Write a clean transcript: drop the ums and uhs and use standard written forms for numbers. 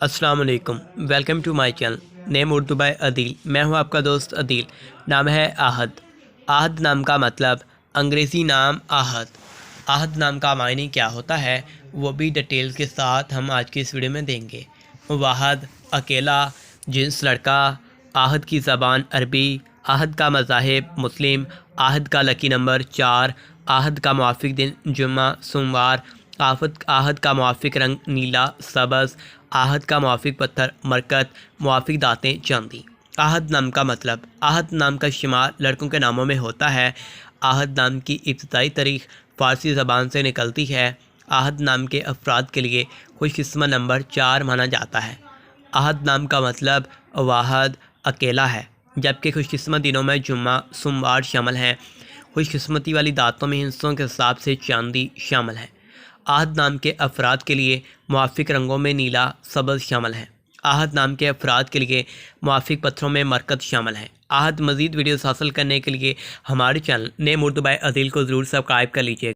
अस्सलाम वालेकुम। Welcome to my channel name Urdu by Adeel. मैं हूं आपका दोस्त अदील। नाम है आहद। आहद नाम का मतलब अंग्रेज़ी नाम आहद। आहद नाम का मायने क्या होता है वो भी डिटेल के साथ हम आज की इस वीडियो में देंगे। वाहद अकेला, जिन्स लड़का, आहद की ज़बान अरबी, आहद का मज़ाहिब मुस्लिम, आहद का लकी नंबर 4, आहद का मुआफ़िक दिन जुम्मा सोमवार, आहद का मुआफ़िक रंग नीला सब्ज़, आहद का मुआफ़िक पत्थर मरकत, मुआफ़िक दातें चांदी। आहद नाम का मतलब आहद नाम का शुमार लड़कों के नामों में होता है। आहद नाम की इब्तदाई तारीख़ फ़ारसी ज़बान से निकलती है। आहद नाम के अफराद के लिए खुशकिस्मत नंबर 4 माना जाता है। आहद नाम का मतलब वाहद अकेला है, जबकि खुशकिस्मत दिनों में जुम्मा सोमवार शामिल हैं। खुशकिस्मती वाली दातों में हिस्सों के हिसाब से चांदी शामिल है। आहद नाम के अफराद के लिए मुआफ़िक रंगों में नीला सब्ज़ शामिल है। आहद नाम के अफराद के लिए मुआफ़िक पत्थरों में मरकत शामिल है। आहद मज़ीद वीडियोस हासिल करने के लिए हमारे channel name Urdu by Adeel को ज़रूर सब्सक्राइब कर लीजिए।